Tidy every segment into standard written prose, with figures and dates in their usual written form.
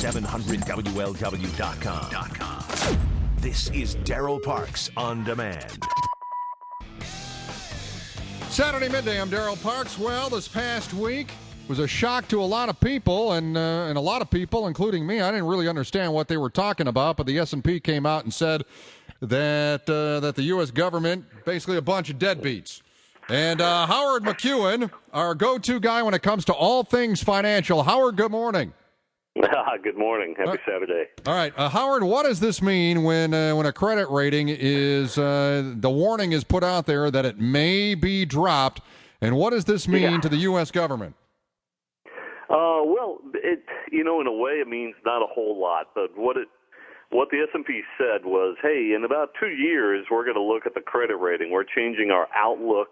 700WLW.com. This is Darryl Parks On Demand. Saturday midday, I'm Darryl Parks. Well, this past week was a shock to a lot of people, and a lot of people, including me, I didn't really understand what they were talking about, but the S&P came out and said that the U.S. government, basically a bunch of deadbeats. And Howard McEwen, our go-to guy when it comes to all things financial. Howard, good morning. Good morning. Happy Saturday. All right, Howard, what does this mean when a credit rating is the warning is put out there that it may be dropped, and what does this mean to the U.S. government? Well, in a way, it means not a whole lot. But what the S&P said was, hey, in about 2 years, we're going to look at the credit rating. We're changing our outlook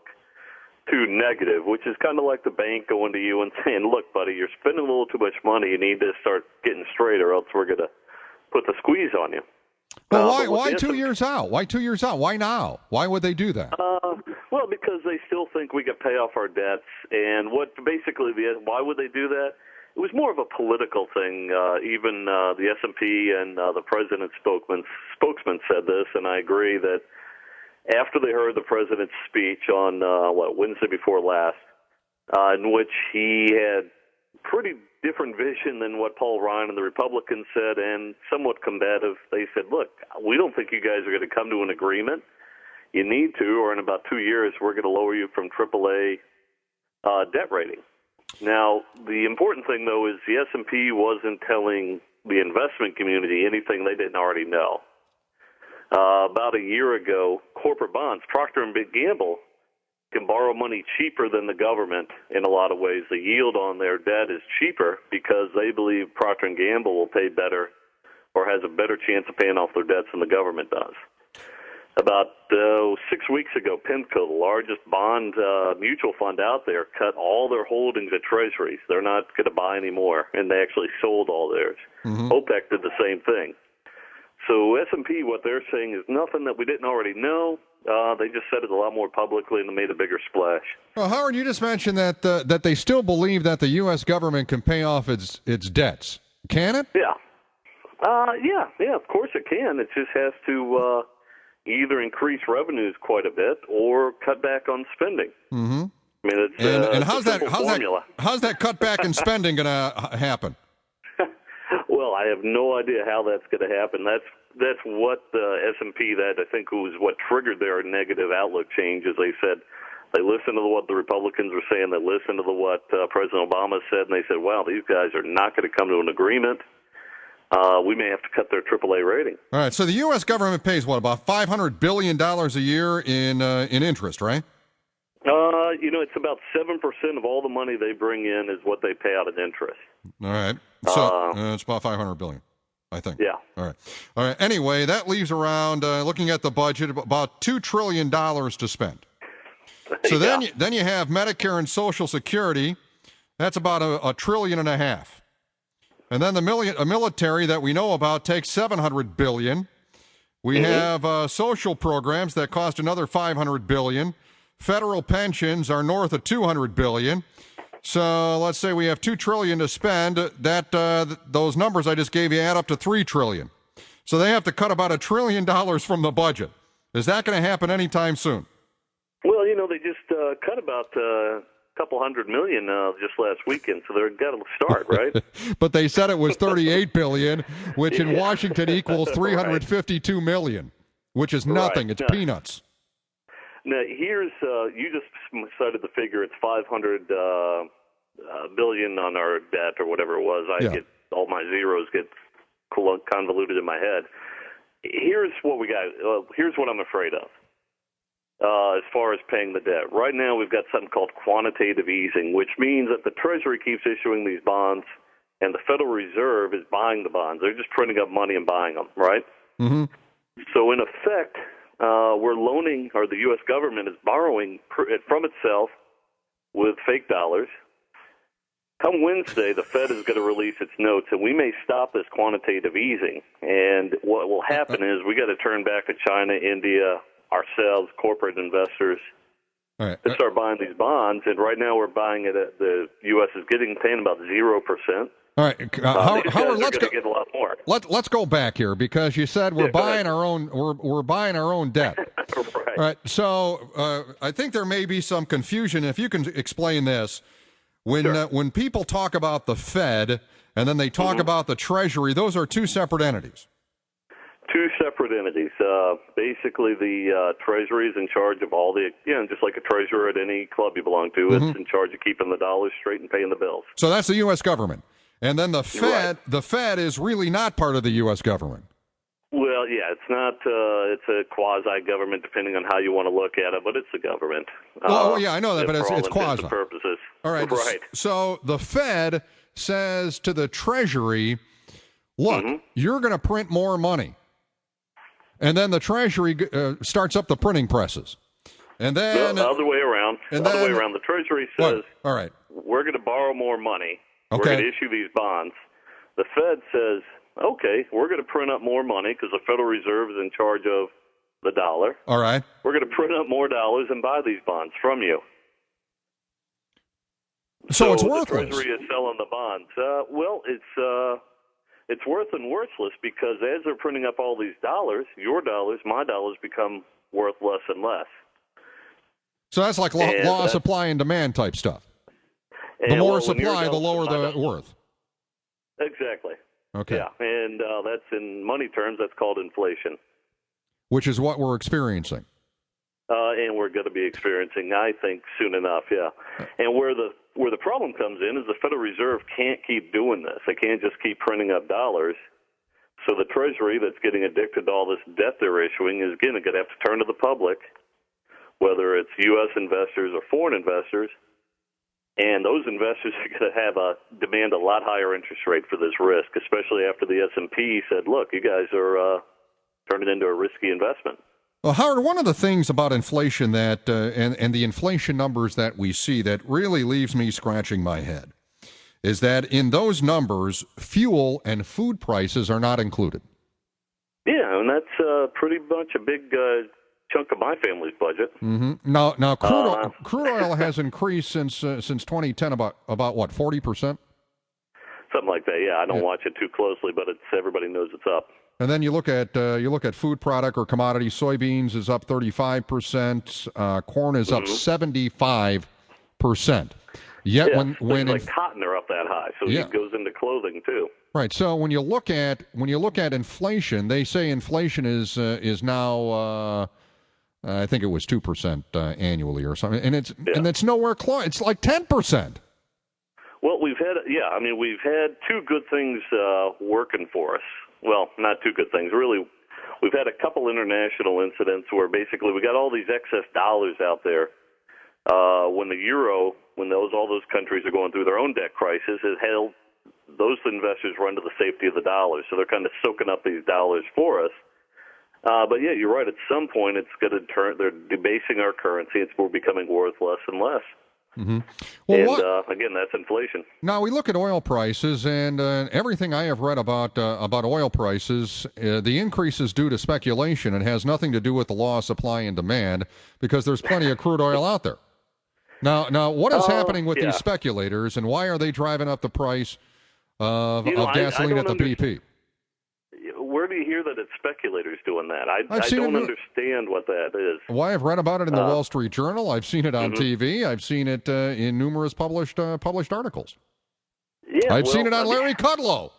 to negative, which is kind of like the bank going to you and saying, look, buddy, you're spending a little too much money. You need to start getting straight or else we're going to put the squeeze on you. Well, why 2 years out? Why 2 years out? Why now? Why would they do that? Well, because they still think we can pay off our debts. And why would they do that? It was more of a political thing. Even the S&P and the president's spokesman said this, and I agree that after they heard the president's speech on, Wednesday before last, in which he had pretty different vision than what Paul Ryan and the Republicans said, and somewhat combative, they said, look, we don't think you guys are going to come to an agreement. You need to, or in about 2 years, we're going to lower you from AAA debt rating. Now, the important thing, though, is the S&P wasn't telling the investment community anything they didn't already know. About a year ago, corporate bonds, Procter & Gamble, can borrow money cheaper than the government in a lot of ways. The yield on their debt is cheaper because they believe Procter & Gamble will pay better or has a better chance of paying off their debts than the government does. About 6 weeks ago, PIMCO, the largest bond mutual fund out there, cut all their holdings at Treasuries. They're not going to buy anymore, and they actually sold all theirs. Mm-hmm. OPEC did the same thing. So S&P, what they're saying is nothing that we didn't already know. They just said it a lot more publicly and made a bigger splash. Well, Howard, you just mentioned that they still believe that the U.S. government can pay off its debts. Can it? Yeah. Yeah, of course it can. It just has to either increase revenues quite a bit or cut back on spending. Mm-hmm. I mean, it's and how's that cut back in spending going to happen? Well, I have no idea how that's going to happen. That's what the S&P, that I think was what triggered their negative outlook change, as they said. They listened to what the Republicans were saying. They listened to what President Obama said, and they said, wow, these guys are not going to come to an agreement. We may have to cut their AAA rating. All right, so the U.S. government pays, about $500 billion a year in interest, right? It's about 7% of all the money they bring in is what they pay out in interest. All right. So it's about $500 billion, I think. Yeah. All right. Anyway, that leaves around, looking at the budget, about $2 trillion to spend. So then you have Medicare and Social Security. That's about $1.5 trillion. And then the military that we know about takes $700 billion. We have social programs that cost another $500 billion. Federal pensions are north of $200 billion. So let's say we have $2 trillion to spend. Those numbers I just gave you add up to $3 trillion. So they have to cut about $1 trillion from the budget. Is that going to happen anytime soon? Well, they just cut about a couple $100 million just last weekend, so they've got to start, right? But they said it was $38 billion, which in Washington equals $352 million, which is nothing. Right. It's peanuts. Now, here's you just cited the figure. It's $500 billion on our debt or whatever it was. Get all my zeros get convoluted in my head. Here's what we got. Here's what I'm afraid of. As far as paying the debt. Right now we've got something called quantitative easing, which means that the Treasury keeps issuing these bonds and the Federal Reserve is buying the bonds. They're just printing up money and buying them, right? Mm-hmm. So in effect, we're loaning, or the U.S. government is borrowing from itself with fake dollars. Come Wednesday, the Fed is going to release its notes, and we may stop this quantitative easing. And what will happen is we got to turn back to China, India, ourselves, corporate investors, All right. to start buying these bonds. And right now we're buying it at the U.S. is paying about 0%. All right, Howard, let's go. Get a lot more. Let's go back here because you said we're buying our own. We're buying our own debt. Right. All right. So I think there may be some confusion. If you can explain this, when people talk about the Fed and then they talk about the Treasury, those are two separate entities. Two separate entities. Basically, the Treasury is in charge of all the, just like a treasurer at any club you belong to, it's in charge of keeping the dollars straight and paying the bills. So that's the U.S. government. And then the Fed is really not part of the U.S. government. Well, yeah, it's not. It's a quasi-government, depending on how you want to look at it, but it's a government. I know that, but it's quasi. Purposes. All right. Right. So the Fed says to the Treasury, look, you're going to print more money. And then the Treasury starts up the printing presses. And then the other way around. The Treasury says, all right, we're going to borrow more money. Okay. We're going to issue these bonds. The Fed says, okay, we're going to print up more money because the Federal Reserve is in charge of the dollar. All right. We're going to print up more dollars and buy these bonds from you. So it's worthless. The Treasury is selling the bonds. It's worth and worthless because as they're printing up all these dollars, your dollars, my dollars, become worth less and less. So that's like law of supply and demand type stuff. The more supply, the lower the worth. Exactly. Okay. Yeah, and that's in money terms, that's called inflation. Which is what we're experiencing. And we're going to be experiencing, I think, soon enough, yeah. And where the problem comes in is the Federal Reserve can't keep doing this. They can't just keep printing up dollars. So the Treasury that's getting addicted to all this debt they're issuing is, again, going to have to turn to the public, whether it's U.S. investors or foreign investors. And those investors are going to demand a lot higher interest rate for this risk, especially after the S&P said, look, you guys are turning into a risky investment. Well, Howard, one of the things about inflation that and the inflation numbers that we see that really leaves me scratching my head is that in those numbers, fuel and food prices are not included. Yeah, and that's pretty much a big chunk of my family's budget. Mm-hmm. Now, crude oil has increased since 2010 about what, 40%? Something like that. Yeah, I don't watch it too closely, but everybody knows it's up. And then you look at food product or commodity. Soybeans is up 35%. Corn is up 75%. Yet when like cotton are up that high, so it goes into clothing too. Right. So when you look at inflation, they say inflation is now I think it was 2% annually or something, and it's nowhere close. It's like 10%. Well, we've had two good things working for us. Well, not two good things. Really, we've had a couple international incidents where basically we got all these excess dollars out there. When the euro, all those countries are going through their own debt crisis, it held those investors run to the safety of the dollar. So they're kind of soaking up these dollars for us. But yeah, you're right. At some point, it's going to turn. They're debasing our currency. We're becoming worth less and less. Mm-hmm. Well, and again, that's inflation. Now we look at oil prices, and everything I have read about oil prices, the increase is due to speculation. It has nothing to do with the law of supply and demand because there's plenty of crude oil out there. Now, what is happening with these speculators, and why are they driving up the price of gasoline at the BP? Where do you hear that it's speculators doing that? I don't understand what that is. Well, I've read about it in the Wall Street Journal. I've seen it on TV. I've seen it in numerous published articles. Yeah, I've seen it on Larry Kudlow.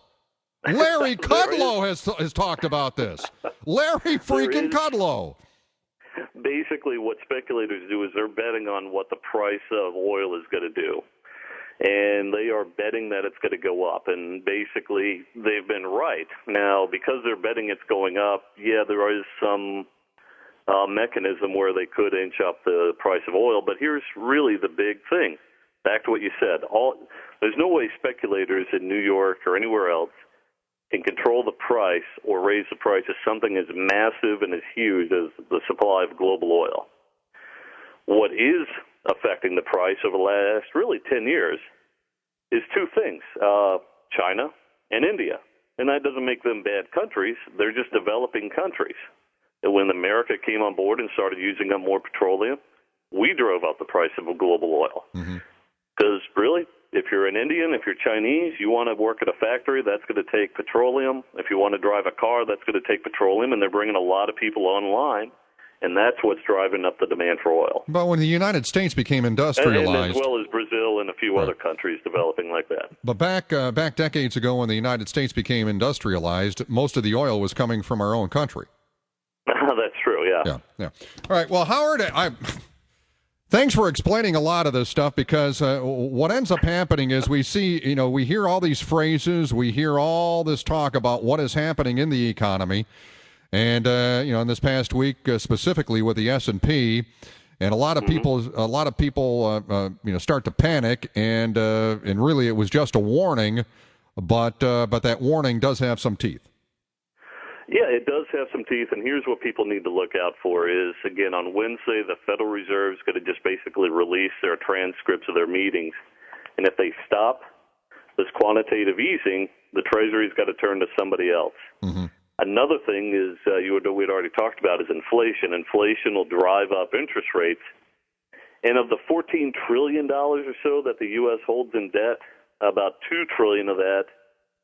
Larry Kudlow has talked about this. Larry freaking Kudlow. Basically, what speculators do is they're betting on what the price of oil is going to do. And they are betting that it's going to go up. And basically, they've been right. Now, because they're betting it's going up, there is some mechanism where they could inch up the price of oil. But here's really the big thing. Back to what you said. There's no way speculators in New York or anywhere else can control the price or raise the price of something as massive and as huge as the supply of global oil. What is affecting the price over the last, really, 10 years is two things, China and India. And that doesn't make them bad countries. They're just developing countries. And when America came on board and started using up more petroleum, we drove up the price of a global oil. Because really, if you're an Indian, if you're Chinese, you want to work at a factory, that's going to take petroleum. If you want to drive a car, that's going to take petroleum, and they're bringing a lot of people online, and that's what's driving up the demand for oil. But when the United States became industrialized... And as well as Brazil and a few other countries developing like that. But back decades ago when the United States became industrialized, most of the oil was coming from our own country. That's true, yeah. Yeah. All right, well, Howard, thanks for explaining a lot of this stuff, because what ends up happening is we hear all these phrases, we hear all this talk about what is happening in the economy, and in this past week specifically with the S&P, and a lot of people start to panic, and really it was just a warning, but that warning does have some teeth. Yeah, it does have some teeth, and here's what people need to look out for is, again, on Wednesday, the Federal Reserve is going to just basically release their transcripts of their meetings. And if they stop this quantitative easing, the Treasury's got to turn to somebody else. Another thing is, we'd already talked about, is inflation. Inflation will drive up interest rates. And of the $14 trillion or so that the U.S. holds in debt, about $2 trillion of that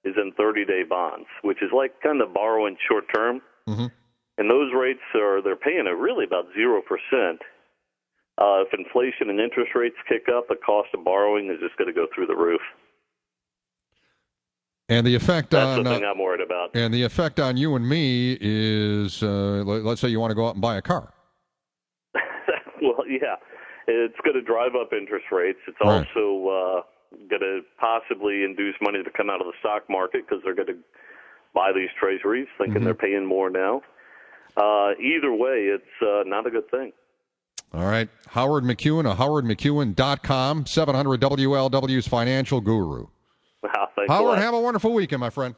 is in 30-day bonds, which is like kind of borrowing short-term. And those rates they're paying really about 0%. If inflation and interest rates kick up, the cost of borrowing is just going to go through the roof. And the effect That's the thing I'm worried about. And the effect on you and me is, let's say you want to go out and buy a car. Well, yeah. It's going to drive up interest rates. It's also going to possibly induce money to come out of the stock market because they're going to buy these treasuries thinking they're paying more now. Either way, it's not a good thing. All right. Howard McEwen of howardmcewen.com, 700 WLW's financial guru. Howard, have a wonderful weekend, my friend.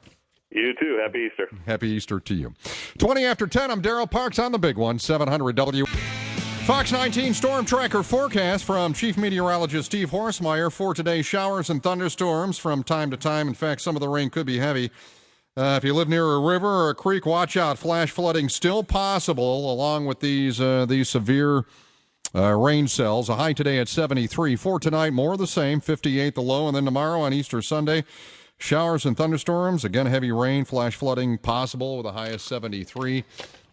You too. Happy Easter. Happy Easter to you. 20 after 10, I'm Darryl Parks on the big one, 700 W. Fox 19 Storm Tracker forecast from Chief Meteorologist Steve Horsemeyer for today. Showers and thunderstorms from time to time. In fact, some of the rain could be heavy. If you live near a river or a creek, watch out. Flash flooding still possible along with these severe rain cells. A high today at 73. For tonight, more of the same, 58 the low. And then tomorrow on Easter Sunday, showers and thunderstorms. Again, heavy rain, flash flooding possible with a high of 73.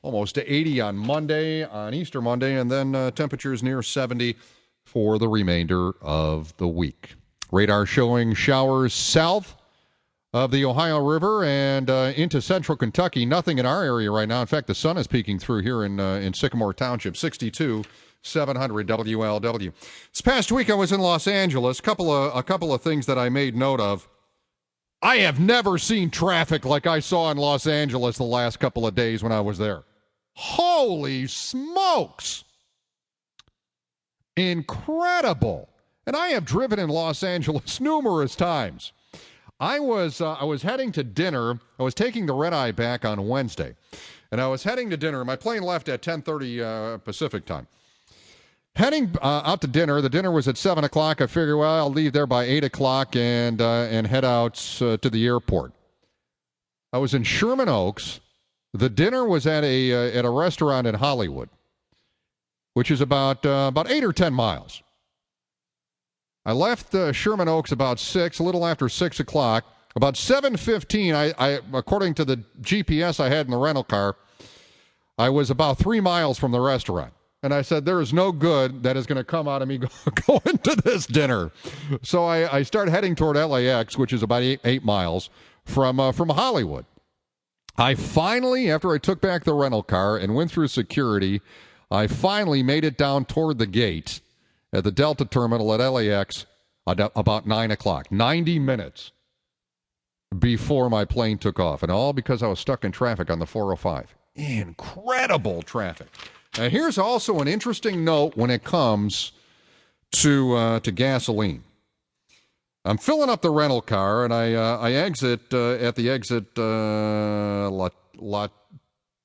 Almost to 80 on Monday, on Easter Monday, and then temperatures near 70 for the remainder of the week. Radar showing showers south of the Ohio River and into central Kentucky. Nothing in our area right now. In fact, the sun is peeking through here in Sycamore Township, 62, 700 WLW. This past week I was in Los Angeles. A couple of things that I made note of. I have never seen traffic like I saw in Los Angeles the last couple of days when I was there. Holy smokes! Incredible. And I have driven in Los Angeles numerous times. I was heading to dinner. I was taking the red eye back on Wednesday. And I was heading to dinner. My plane left at 10:30 Pacific time. Heading out to dinner. The dinner was at 7 o'clock. I figured, well, I'll leave there by 8 o'clock and head out to the airport. I was in Sherman Oaks. The dinner was at a restaurant in Hollywood, which is about 8 or 10 miles. I left Sherman Oaks about 6, a little after 6 o'clock. About 7:15, I according to the GPS I had in the rental car, I was about 3 miles from the restaurant. And I said, there is no good that is going to come out of me going to this dinner. So I started heading toward LAX, which is about 8 miles from Hollywood. I finally, after I took back the rental car and went through security, I finally made it down toward the gate at the Delta terminal at LAX about 9 o'clock. 90 minutes before my plane took off. And all because I was stuck in traffic on the 405. Incredible traffic. Now, here's also an interesting note when it comes to gasoline. I'm filling up the rental car, and I exit at the exit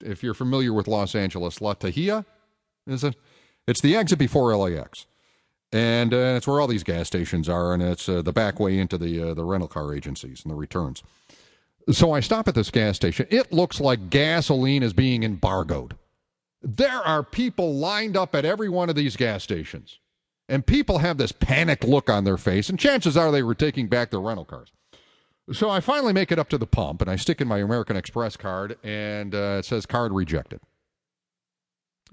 if you're familiar with Los Angeles, La Tejia, is it? It's the exit before LAX. And it's where all these gas stations are, and it's the back way into the rental car agencies and the returns. So I stop at this gas station. It looks like gasoline is being embargoed. There are people lined up at every one of these gas stations. And people have this panicked look on their face, and chances are they were taking back their rental cars. So I finally make it up to the pump, and I stick in my American Express card, and it says card rejected.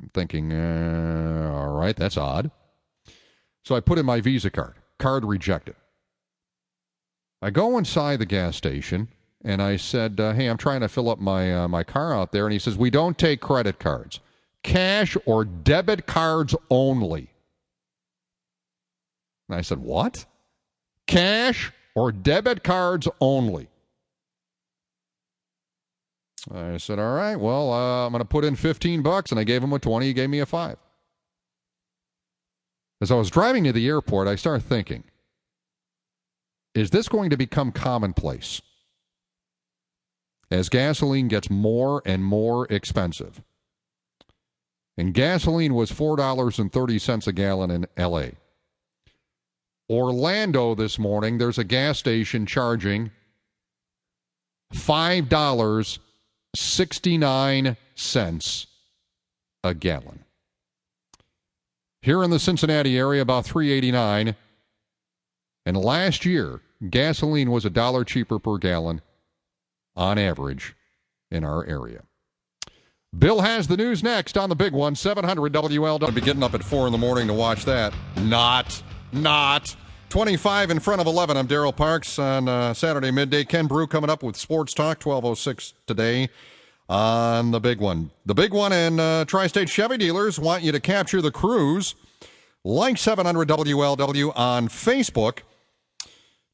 I'm thinking, all right, that's odd. So I put in my Visa card rejected. I go inside the gas station, and I said, hey, I'm trying to fill up my car out there. And he says, we don't take credit cards. Cash or debit cards only. And I said, what? Cash or debit cards only. I said, all right, well, I'm going to put in $15, and I gave him a 20. He gave me a 5. As I was driving to the airport, I started thinking, is this going to become commonplace as gasoline gets more and more expensive? And gasoline was $4.30 a gallon in L.A. Orlando this morning, there's a gas station charging $5.69 a gallon. Here in the Cincinnati area, about $3.89. And last year, gasoline was $1 cheaper per gallon on average in our area. Bill has the news next on the big one, 700 WLW. I'll be getting up at 4 in the morning to watch that. Not. 25 in front of 11. I'm Darryl Parks on Saturday midday. Ken Brew coming up with Sports Talk, 12:06 today on the big one. The big one and Tri-State Chevy dealers want you to capture the cruise. Like 700 WLW on Facebook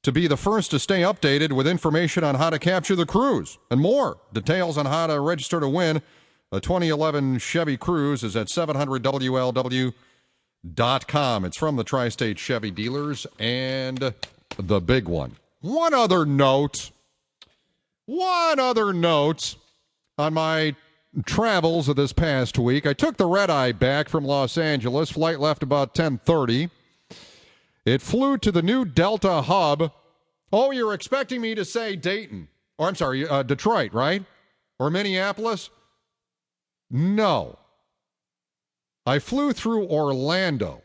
to be the first to stay updated with information on how to capture the cruise and more. Details on how to register to win a 2011 Chevy Cruise is at 700WLW.com. It's from the Tri-State Chevy dealers and the big one. One other note on my travels of this past week. I took the red-eye back from Los Angeles. Flight left about 10:30. It flew to the new Delta hub. Oh, you're expecting me to say Dayton. Or I'm sorry, Detroit, right? Or Minneapolis? No. I flew through Orlando.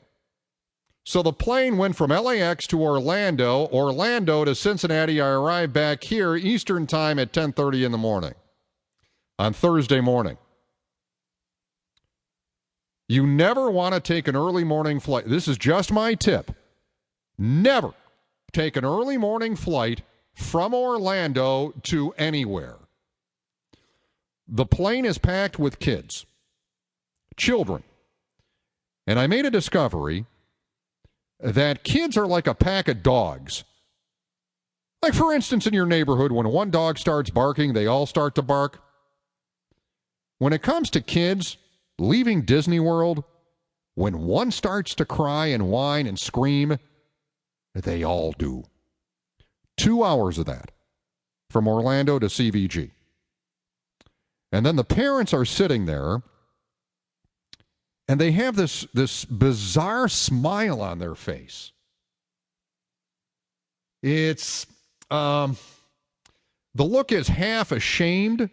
So the plane went from LAX to Orlando to Cincinnati. I arrived back here Eastern time at 10:30 in the morning on Thursday morning. You never want to take an early morning flight. This is just my tip. Never take an early morning flight from Orlando to anywhere. The plane is packed with kids, children. And I made a discovery that kids are like a pack of dogs. Like, for instance, in your neighborhood, when one dog starts barking, they all start to bark. When it comes to kids leaving Disney World, when one starts to cry and whine and scream, they all do. 2 hours of that from Orlando to CVG. And then the parents are sitting there, and they have this bizarre smile on their face. It's, the look is half ashamed,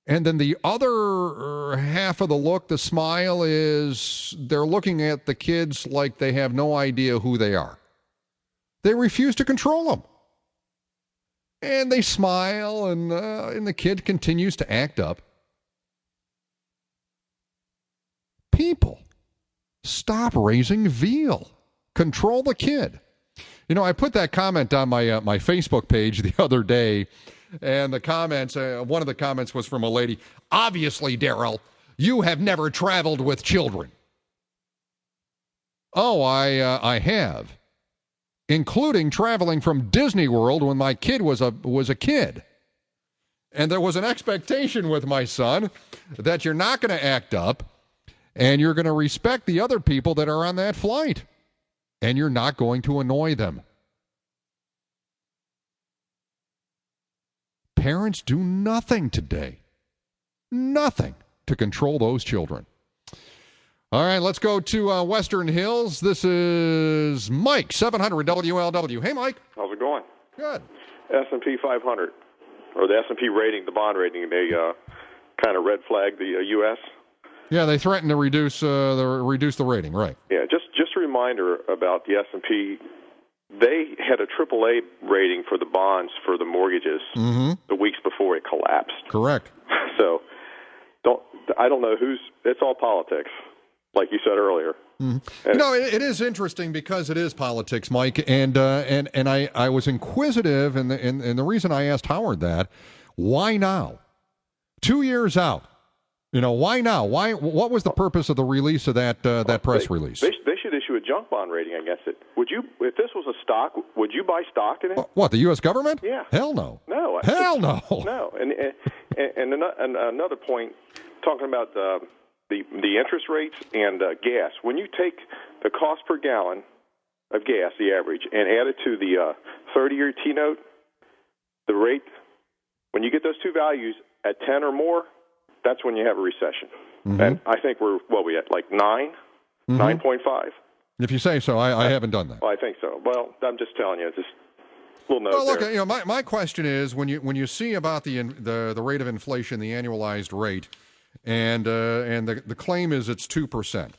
and then the other half of the look, the smile, is they're looking at the kids like they have no idea who they are. They refuse to control them. And they smile, and the kid continues to act up. People, stop raising veal. Control the kid. You know, I put that comment on my Facebook page the other day, and the comments, one of the comments was from a lady. Obviously, Darryl, you have never traveled with children. Oh, I have. Including traveling from Disney World when my kid was a kid. And there was an expectation with my son that you're not going to act up and you're going to respect the other people that are on that flight. And you're not going to annoy them. Parents do nothing today. Nothing to control those children. All right, let's go to Western Hills. This is Mike, 700 WLW. Hey, Mike. How's it going? Good. S&P 500, or the S&P rating, the bond rating, they kind of red flagged the U.S. Yeah, they threatened to reduce the rating, right? Yeah, just a reminder about the S&P. They had a AAA rating for the bonds for the mortgages the weeks before it collapsed. Correct. So I don't know it's all politics, like you said earlier. It is interesting because it is politics, Mike, and I was inquisitive, and the reason I asked Howard that, why now? 2 years out, why now? What was the purpose of the release of that press release? They should issue a junk bond rating against it. Would you, if this was a stock, would you buy stock in it? What, the U.S. government? Yeah. Hell no. No. Hell no. No. And another point, talking about the interest rates and gas. When you take the cost per gallon of gas, the average, and add it to the 30-year T-note, the rate, when you get those two values at 10 or more, that's when you have a recession. And I think we're, we at like 9, 9.5. If you say so, I haven't done that. I think so. Well, I'm just telling you, just a little note well, look, there. my question is, when you see about the rate of inflation, the annualized rate, and the claim is it's 2%.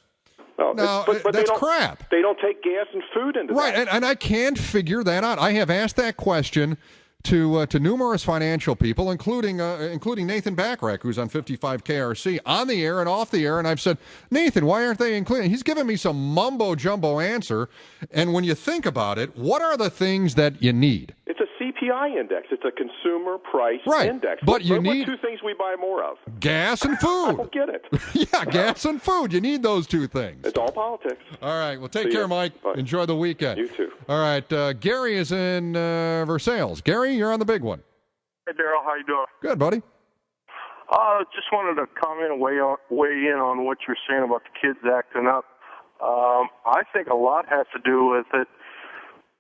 Now, but that's crap. They don't take gas and food into that. Right, and I can't figure that out. I have asked that question to numerous financial people, including Nathan Backrack, who's on 55 KRC, on the air and off the air, and I've said, Nathan, why aren't they including? He's given me some mumbo-jumbo answer, and when you think about it, what are the things that you need? It's a CPI index. It's a consumer price index. But you what need two things we buy more of? Gas and food. I don't get it. Yeah, gas and food. You need those two things. It's all politics. All right. Well, take care, Mike. Bye. Enjoy the weekend. You too. All right. Gary is in Versailles. Gary, you're on the big one. Hey, Darryl. How you doing? Good, buddy. Just wanted to comment and weigh in on what you're saying about the kids acting up. I think a lot has to do with it.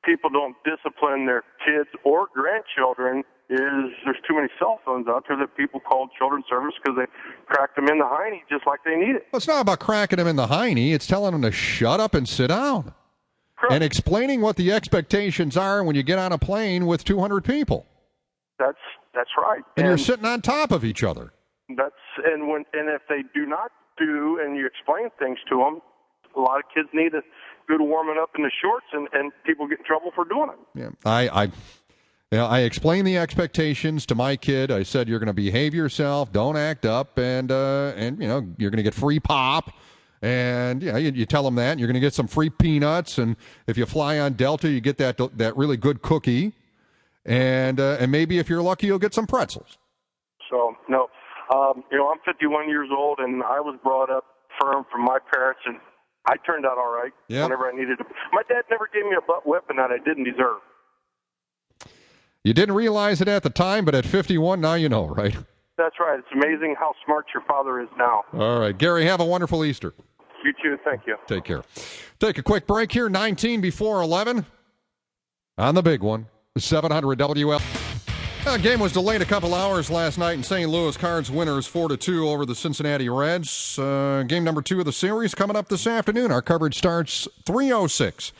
People don't discipline their kids or grandchildren. There's too many cell phones out there that people call children's service because they cracked them in the hiney just like they need it. Well, it's not about cracking them in the hiney. It's telling them to shut up and sit down. Correct. And explaining what the expectations are when you get on a plane with 200 people. That's right. And you're sitting on top of each other. And if they do not do and you explain things to them, a lot of kids need a good warming up in the shorts, and people get in trouble for doing it. Yeah, I explained the expectations to my kid. I said, you're going to behave yourself, don't act up, and you're going to get free pop. And you tell them that, and you're going to get some free peanuts, and if you fly on Delta, you get that really good cookie, and maybe if you're lucky, you'll get some pretzels. So no, I'm 51 years old, and I was brought up firm from my parents, and I turned out all right whenever I needed to. My dad never gave me a butt whipping that I didn't deserve. You didn't realize it at the time, but at 51, now you know, right? That's right. It's amazing how smart your father is now. All right. Gary, have a wonderful Easter. You too. Thank you. Take care. Take a quick break here. 19 before 11 on the big one, 700 WL. Game was delayed a couple hours last night in St. Louis. Cards winners 4-2 over the Cincinnati Reds. Game number 2 of the series coming up this afternoon. Our coverage starts 3:06.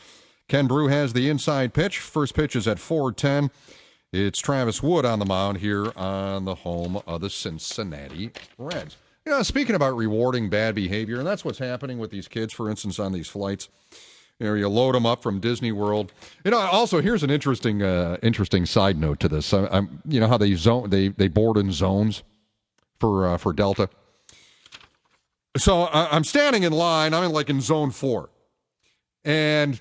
Ken Brew has the inside pitch. First pitch is at 4:10. It's Travis Wood on the mound here on the home of the Cincinnati Reds. Speaking about rewarding bad behavior, and that's what's happening with these kids, for instance, on these flights. You load them up from Disney World. Also, here's an interesting side note to this. How they board in zones for Delta. So I'm standing in line. I'm in zone 4, and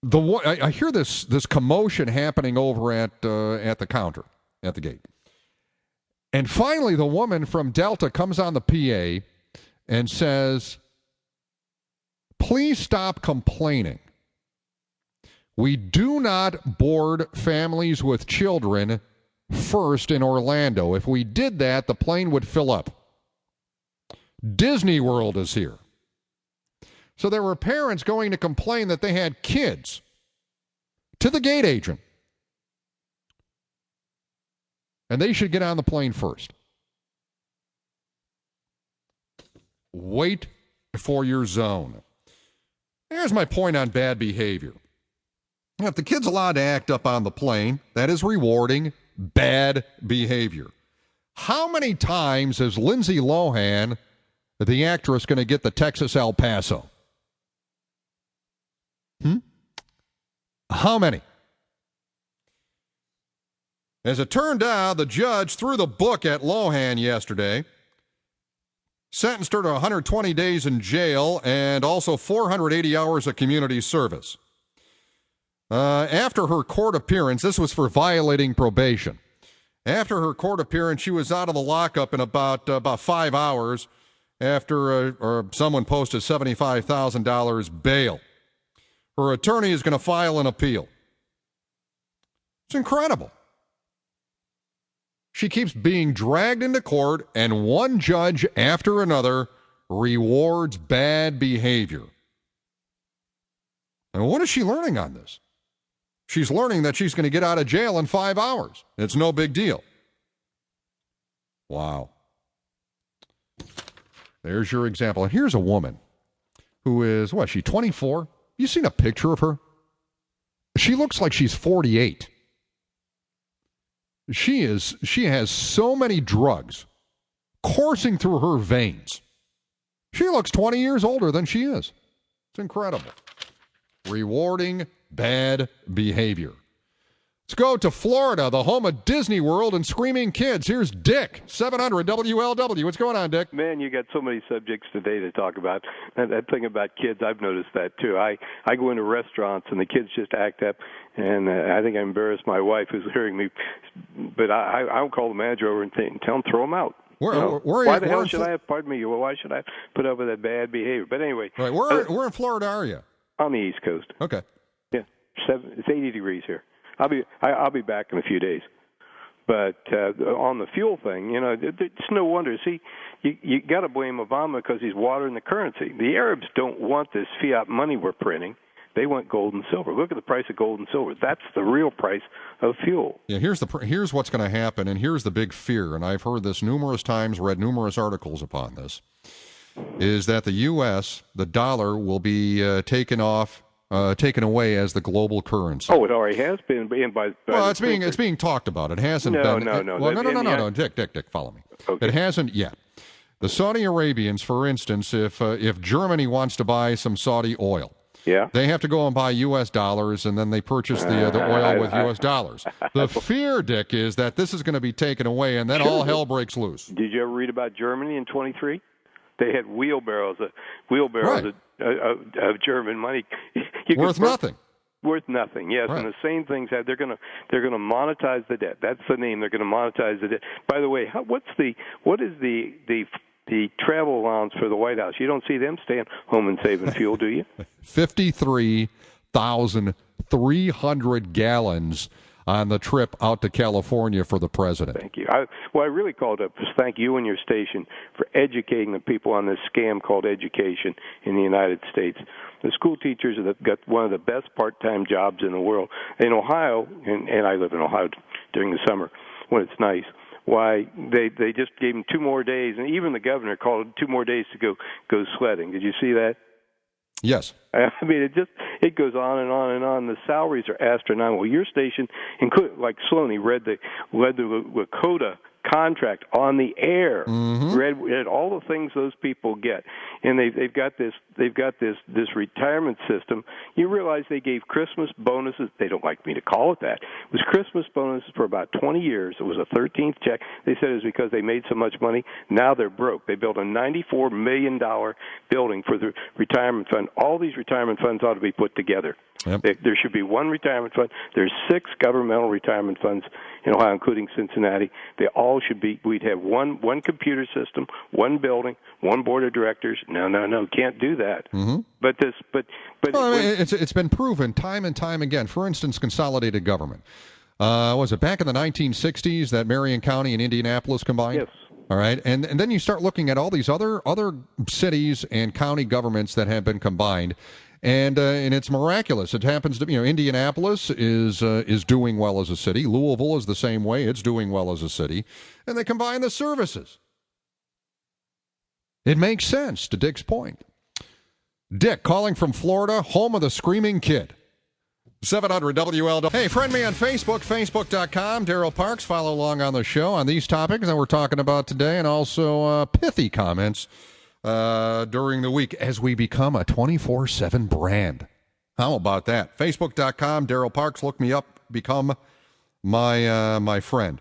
I hear this commotion happening over at the counter at the gate. And finally, the woman from Delta comes on the PA and says, "Please stop complaining. We do not board families with children first in Orlando. If we did that, the plane would fill up. Disney World is here." So there were parents going to complain that they had kids to the gate agent. And they should get on the plane first. Wait for your zone. Here's my point on bad behavior. If the kid's allowed to act up on the plane, that is rewarding bad behavior. How many times has Lindsay Lohan the actress going to get the Texas El Paso? How many? As it turned out, the judge threw the book at Lohan yesterday, sentenced her to 120 days in jail and also 480 hours of community service. After her court appearance, this was for violating probation. After her court appearance, she was out of the lockup in about 5 hours after someone posted $75,000 bail. Her attorney is going to file an appeal. It's incredible. She keeps being dragged into court, and one judge after another rewards bad behavior. And what is she learning on this? She's learning that she's going to get out of jail in 5 hours. It's no big deal. Wow. There's your example. And here's a woman who is, what, she 24? You seen a picture of her? She looks like she's 48. She has so many drugs coursing through her veins. She looks 20 years older than she is. It's incredible. Rewarding bad behavior. Let's go to Florida, the home of Disney World and screaming kids. Here's Dick, 700 WLW. What's going on, Dick? Man, you got so many subjects today to talk about. That thing about kids, I've noticed that too. I go into restaurants and the kids just act up, and I think I embarrassed my wife who's hearing me. But I'll call the manager over and tell him throw them out. Why the hell should I have? Pardon me. Well, why should I put up with that bad behavior? But anyway, right. Where in Florida are you? On the East Coast. Okay. Yeah, it's 80 degrees here. I'll be back in a few days. But on the fuel thing, it's no wonder. See, you got to blame Obama because he's watering the currency. The Arabs don't want this fiat money we're printing. They want gold and silver. Look at the price of gold and silver. That's the real price of fuel. Yeah, here's what's going to happen, and here's the big fear, and I've heard this numerous times, read numerous articles upon this, is that the U.S., the dollar, will be taken away as the global currency. Oh, it already has been. Well, it's being talked about. It hasn't been. No. Dick, follow me. Okay. It hasn't yet. The Saudi Arabians, for instance, if Germany wants to buy some Saudi oil, yeah, they have to go and buy U.S. dollars, and then they purchase the oil with U.S. dollars. The fear, Dick, is that this is going to be taken away, and then all hell breaks loose. Did you ever read about Germany in 23? They had wheelbarrows right. of German money. Worth nothing. Worth nothing, yes. Right. And the same things they're going to monetize the debt. That's the name. They're going to monetize the debt. By the way, what is the travel allowance for the White House? You don't see them staying home and saving fuel, do you? 53,300 gallons on the trip out to California for the president. Thank you. I really called up to thank you and your station for educating the people on this scam called education in the United States. The school teachers have got one of the best part-time jobs in the world. In Ohio, and I live in Ohio during the summer when it's nice, why they just gave them 2 more days, and even the governor called it 2 more days to go sledding. Did you see that? Yes. I mean, it goes on and on and on. The salaries are astronomical. Your station, like Sloaney, read the Lakota contract on the air. Mm-hmm. Read all the things those people get, and they've got this retirement system. You realize they gave Christmas bonuses. They don't like me to call it that. It was Christmas bonuses for about 20 years. It was a 13th check. They said it was because they made so much money. Now they're broke. They built a $94 million building for the retirement fund. All these retirement funds ought to be put together. Yep. There should be one retirement fund. There's 6 governmental retirement funds in Ohio, including Cincinnati. They all should be. We'd have one computer system, one building, one board of directors. No, can't do that. Mm-hmm. But it's been proven time and time again. For instance, consolidated government. Was it back in the 1960s that Marion County and Indianapolis combined? Yes. All right, and then you start looking at all these other cities and county governments that have been combined. And it's miraculous. It happens to Indianapolis is doing well as a city. Louisville is the same way. It's doing well as a city. And they combine the services. It makes sense, to Dick's point. Dick calling from Florida, home of the screaming kid. 700 WL. Hey, friend me on Facebook, facebook.com. Darryl Parks. Follow along on the show on these topics that we're talking about today, and also pithy comments during the week as we become a 24/7 brand. How about that? Facebook.com, Darryl Parks. Look me up. Become my friend.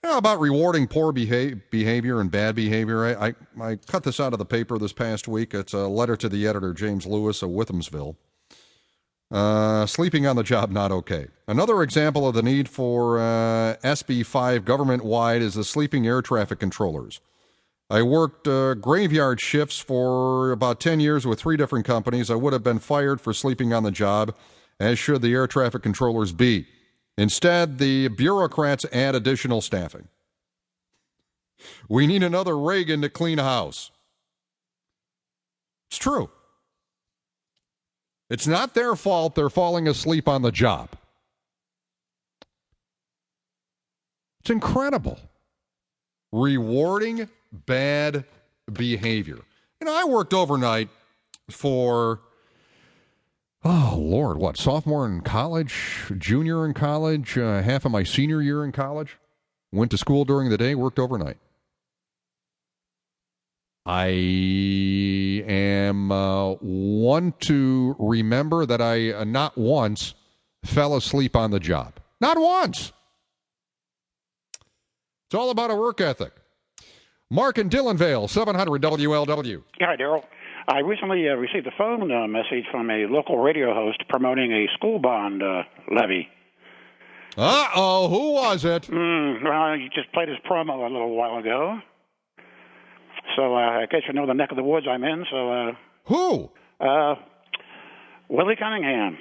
How about rewarding poor behavior and bad behavior? I cut this out of the paper this past week. It's a letter to the editor, James Lewis of Withamsville. Sleeping on the job, not okay. Another example of the need for SB 5 government-wide is the sleeping air traffic controllers. I worked graveyard shifts for about 10 years with 3 different companies. I would have been fired for sleeping on the job, as should the air traffic controllers be. Instead, the bureaucrats add additional staffing. We need another Reagan to clean house. It's true. It's not their fault they're falling asleep on the job. It's incredible. Rewarding bad behavior. I worked overnight for, oh, Lord, what, sophomore in college, junior in college, half of my senior year in college. Went to school during the day, worked overnight. I am one to remember that I not once fell asleep on the job. Not once. It's all about a work ethic. Mark in Dillonvale, 700 WLW. Yeah, hi, Darryl. I recently received a phone message from a local radio host promoting a school bond levy. Uh-oh, who was it? Well, you just played his promo a little while ago. So I guess you know the neck of the woods I'm in. So who? Willie Cunningham.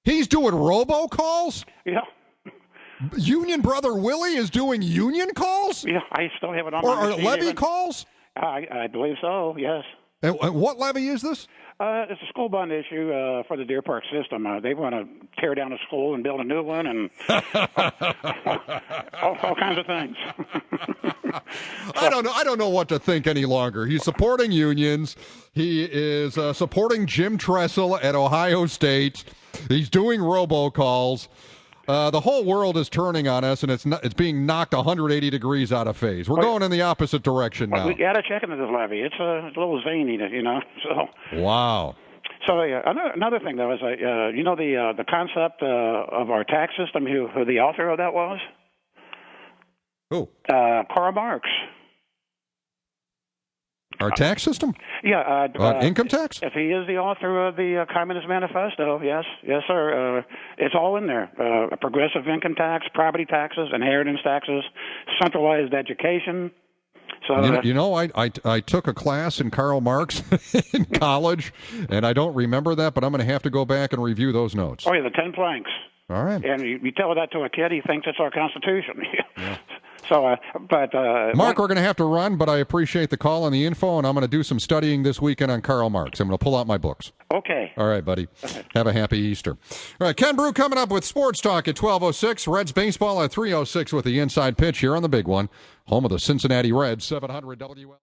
He's doing robocalls? Yeah. Union Brother Willie is doing union calls? Yeah, I still have it on or my machine. Or levy calls? I believe so, yes. And what levy is this? It's a school bond issue for the Deer Park system. They want to tear down a school and build a new one and all kinds of things. I don't know what to think any longer. He's supporting unions. He is supporting Jim Tressel at Ohio State. He's doing robocalls. The whole world is turning on us, and it's being knocked 180 degrees out of phase. We're going in the opposite direction now. We got to check into this levy. It's a little zany, So. Wow. So another thing, though, is the concept of our tax system. Who the author of that was? Who? Karl Marx. Our tax system? Yeah. Income tax? If he is the author of the Communist Manifesto, yes, sir. It's all in there. Progressive income tax, property taxes, inheritance taxes, centralized education. So I took a class in Karl Marx in college, and I don't remember that, but I'm going to have to go back and review those notes. Oh, yeah, the 10 planks. All right. And you tell that to a kid, he thinks it's our Constitution. Yeah. So, Mark, we're going to have to run, but I appreciate the call and the info, and I'm going to do some studying this weekend on Karl Marx. I'm going to pull out my books. Okay. All right, buddy. Have a happy Easter. All right, Ken Brew coming up with Sports Talk at 12:06. Reds baseball at 3:06 with the inside pitch here on the big one. Home of the Cincinnati Reds, 700 WL.